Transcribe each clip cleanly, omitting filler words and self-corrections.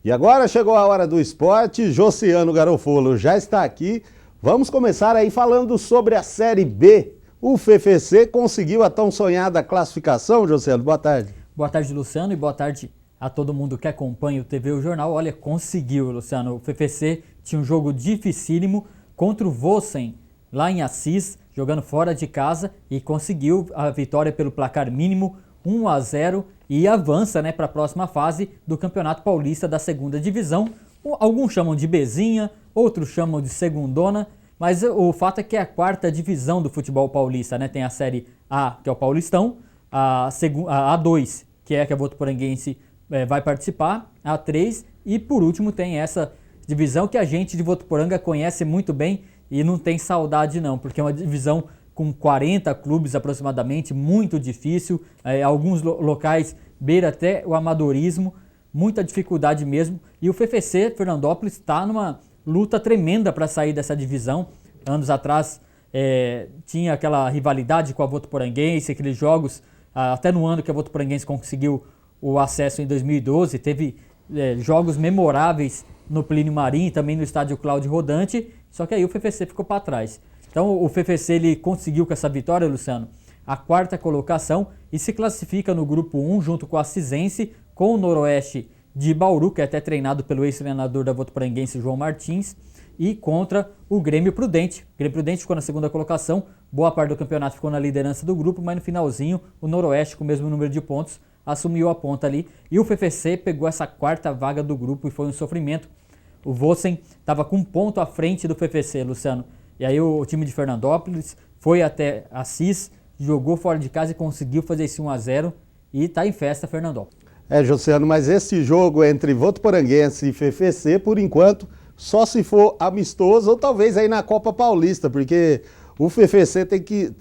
E agora chegou a hora do esporte, Josiano Garofolo já está aqui. Vamos começar aí falando sobre a Série B. O FFC conseguiu a tão sonhada classificação, Josiano, boa tarde. Boa tarde, Luciano, e boa tarde a todo mundo que acompanha o TV o Jornal. Olha, conseguiu, Luciano. O FFC tinha um jogo dificílimo contra o Vossen, lá em Assis, jogando fora de casa, e conseguiu a vitória pelo placar mínimo, 1-0, e avança, para a próxima fase do Campeonato Paulista da Segunda Divisão. Alguns chamam de Bezinha, outros chamam de Segundona, mas o fato é que é a quarta divisão do futebol paulista, Tem a Série A, que é o Paulistão, a A2, que é a Votuporanguense vai participar, a A3, e por último tem essa divisão que a gente de Votuporanga conhece muito bem e não tem saudade não, porque é uma divisão com 40 clubes aproximadamente, muito difícil, alguns locais beira até o amadorismo, muita dificuldade mesmo, e o FFC Fernandópolis está numa luta tremenda para sair dessa divisão. Anos atrás tinha aquela rivalidade com a Votuporanguense, aqueles jogos, até no ano que a Votuporanguense conseguiu o acesso em 2012, teve jogos memoráveis no Plínio Marim, também no estádio Cláudio Rodante, só que aí o FFC ficou para trás. Então o FFC ele conseguiu com essa vitória, Luciano, a quarta colocação e se classifica no grupo 1 junto com a Cisense, com o Noroeste de Bauru, que é até treinado pelo ex-treinador da Votuporanguense, João Martins, e contra o Grêmio Prudente. O Grêmio Prudente ficou na segunda colocação, boa parte do campeonato ficou na liderança do grupo, mas no finalzinho o Noroeste, com o mesmo número de pontos, assumiu a ponta ali, e o FFC pegou essa quarta vaga do grupo e foi um sofrimento. O Vossen estava com um ponto à frente do FFC, Luciano, e aí o time de Fernandópolis foi até Assis, jogou fora de casa e conseguiu fazer esse 1-0 e está em festa Fernandópolis. Josiano, mas esse jogo entre Votuporanguense e FFC, por enquanto, só se for amistoso ou talvez aí na Copa Paulista, porque o FFC tem que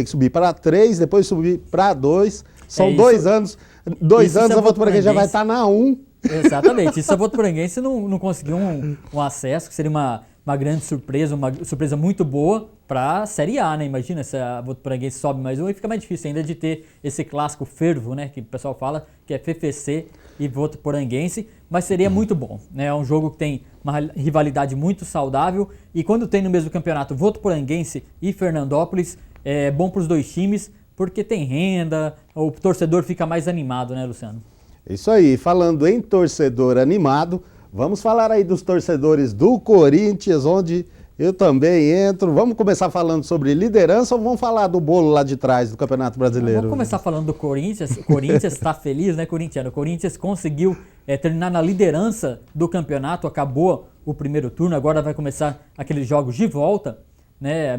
subir para 3, depois subir para 2, são 2 anos, a Votuporanguense já vai estar na 1. Exatamente, isso a Votuporanguense não conseguiu um acesso, que seria uma grande surpresa, uma surpresa muito boa para a Série A, Imagina se a Votuporanguense sobe mais um e fica mais difícil ainda de ter esse clássico fervo, que o pessoal fala, que é FFC e Votuporanguense, mas seria muito bom, É um jogo que tem uma rivalidade muito saudável e quando tem no mesmo campeonato Votuporanguense e Fernandópolis, é bom para os dois times, porque tem renda, o torcedor fica mais animado, Luciano? Isso aí, falando em torcedor animado, vamos falar aí dos torcedores do Corinthians, onde eu também entro. Vamos começar falando sobre liderança ou vamos falar do bolo lá de trás do Campeonato Brasileiro? Vamos começar falando do Corinthians. O Corinthians está feliz, corintiano? O Corinthians conseguiu terminar na liderança do campeonato, acabou o primeiro turno, agora vai começar aqueles jogos de volta,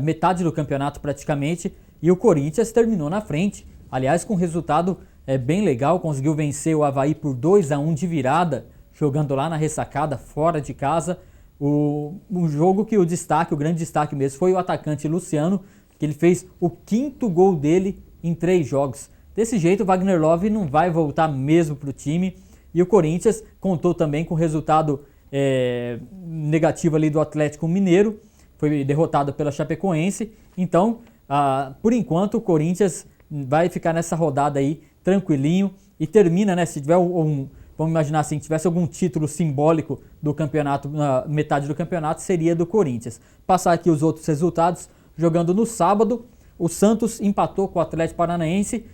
metade do campeonato praticamente, e o Corinthians terminou na frente. Aliás, com um resultado bem legal, conseguiu vencer o Avaí por 2-1 de virada, jogando lá na ressacada, fora de casa. Um jogo que o grande destaque mesmo, foi o atacante Luciano, que ele fez o 5º gol dele em 3 jogos. Desse jeito, o Wagner Love não vai voltar mesmo para o time. E o Corinthians contou também com o resultado negativo ali do Atlético Mineiro, foi derrotado pela Chapecoense. Então, por enquanto, o Corinthians vai ficar nessa rodada aí tranquilinho e termina, se tiver vamos imaginar assim, tivesse algum título simbólico do campeonato, na metade do campeonato, seria do Corinthians. Passar aqui os outros resultados, jogando no sábado, o Santos empatou com o Atlético Paranaense,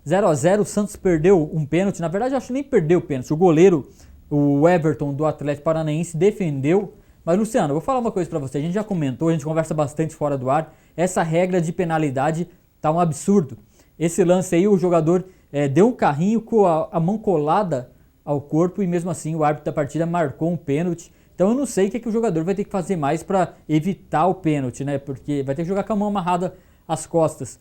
0-0, o Santos perdeu um pênalti, na verdade acho que nem perdeu o pênalti, o goleiro, o Everton do Atlético Paranaense defendeu, mas Luciano, eu vou falar uma coisa pra você, a gente já comentou, a gente conversa bastante fora do ar, essa regra de penalidade tá um absurdo. Esse lance aí, o jogador deu um carrinho com a mão colada ao corpo e mesmo assim o árbitro da partida marcou um pênalti. Então eu não sei o que o jogador vai ter que fazer mais para evitar o pênalti, Porque vai ter que jogar com a mão amarrada às costas.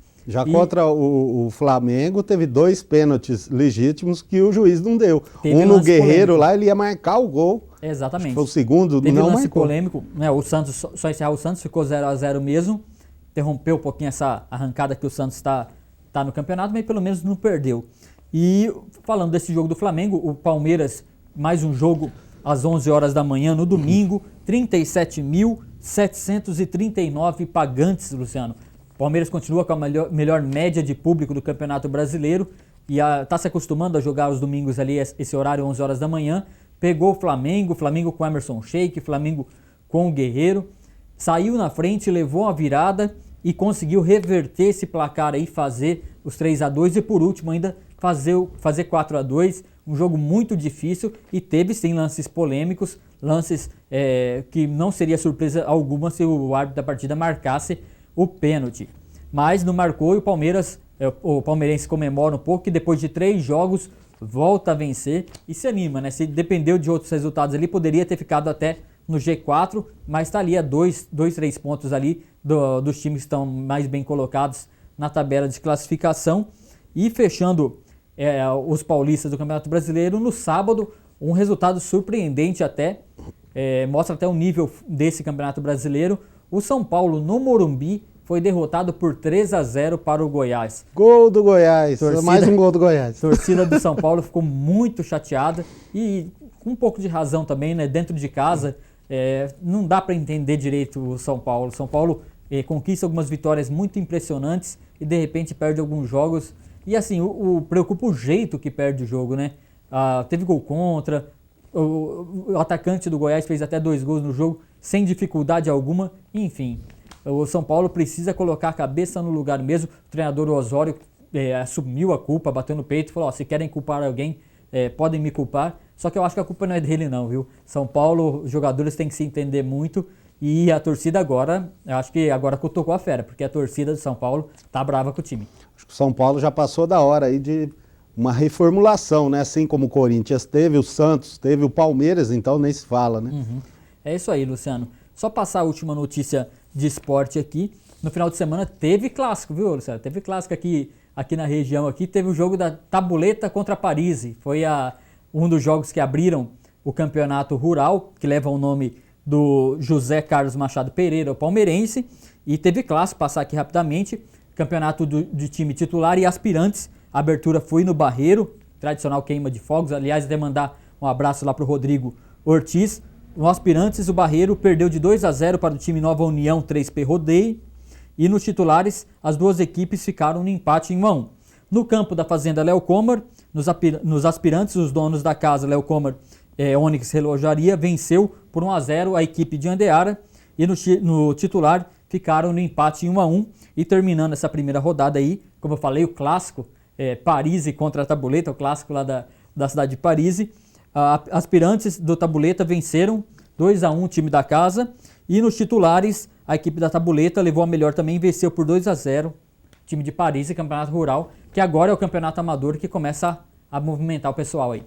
Contra o Flamengo teve 2 pênaltis legítimos que o juiz não deu. Teve no Guerreiro polêmico. Lá, ele ia marcar o gol. Exatamente. Foi o segundo, teve não lance marcou. Polêmico, O Santos, só encerrar o Santos, ficou 0-0 mesmo. Interrompeu um pouquinho essa arrancada que o Santos está no campeonato, mas pelo menos não perdeu. E falando desse jogo do Flamengo, o Palmeiras, mais um jogo às 11 horas da manhã no domingo, 37.739 pagantes, Luciano. O Palmeiras continua com a melhor média de público do Campeonato Brasileiro e está se acostumando a jogar os domingos ali, esse horário, 11 horas da manhã. pegou o Flamengo com Emerson Sheik, Flamengo com o Guerreiro, saiu na frente, levou a virada e conseguiu reverter esse placar aí, fazer os 3-2 e por último ainda fazer 4-2, um jogo muito difícil e teve sim lances polêmicos, lances que não seria surpresa alguma se o árbitro da partida marcasse o pênalti. Mas não marcou e o palmeirense comemora um pouco que depois de 3 jogos volta a vencer e se anima, né? Se dependeu de outros resultados ali, poderia ter ficado até no G4, mas está ali a 3 pontos ali dos times que estão mais bem colocados na tabela de classificação. E fechando os paulistas do Campeonato Brasileiro, no sábado, um resultado surpreendente até, mostra até o nível desse Campeonato Brasileiro. O São Paulo, no Morumbi, foi derrotado por 3-0 para o Goiás. Gol do Goiás, mais um gol do Goiás. A torcida do São Paulo ficou muito chateada e com um pouco de razão também, né? Dentro de casa, não dá para entender direito o São Paulo. O São Paulo conquista algumas vitórias muito impressionantes e de repente perde alguns jogos. E assim, preocupa o jeito que perde o jogo, né? Teve gol contra, o atacante do Goiás fez até 2 gols no jogo sem dificuldade alguma, enfim. O São Paulo precisa colocar a cabeça no lugar mesmo. O treinador Osório assumiu a culpa, bateu no peito e falou, se querem culpar alguém, podem me culpar. Só que eu acho que a culpa não é dele não, viu? São Paulo, os jogadores têm que se entender muito e a torcida agora, eu acho que agora cutucou a fera, porque a torcida do São Paulo tá brava com o time. Acho que o São Paulo já passou da hora aí de uma reformulação, né? Assim como o Corinthians teve, o Santos teve, o Palmeiras, então nem se fala, né? Uhum. É isso aí, Luciano. Só passar a última notícia de esporte aqui. No final de semana teve clássico, viu, Luciano? Teve clássico aqui na região. Teve o jogo da Tabuleta contra a Parisi. Foi um dos jogos que abriram o campeonato rural, que leva o nome do José Carlos Machado Pereira, o palmeirense. E teve clássico, passar aqui rapidamente. Campeonato de time titular e aspirantes. A abertura foi no Barreiro, tradicional queima de fogos. Aliás, até mandar um abraço lá para o Rodrigo Ortiz. No aspirantes, o Barreiro perdeu de 2-0 para o time Nova União 3P Rodeio. E nos titulares, as duas equipes ficaram no empate em 1-1. No campo da Fazenda Léo Comar, nos aspirantes, os donos da casa Léo Comar, Onyx Relojaria, venceu por 1-0 a equipe de Andeara. E no titular, ficaram no empate em 1-1. E terminando essa primeira rodada aí, como eu falei, o clássico, Parisi contra a Tabuleta, o clássico lá da cidade de Parisi. Aspirantes do Tabuleta venceram 2-1 o time da casa e nos titulares a equipe da Tabuleta levou a melhor também e venceu por 2-0 o time de Paris e Campeonato Rural, que agora é o campeonato amador que começa a movimentar o pessoal aí.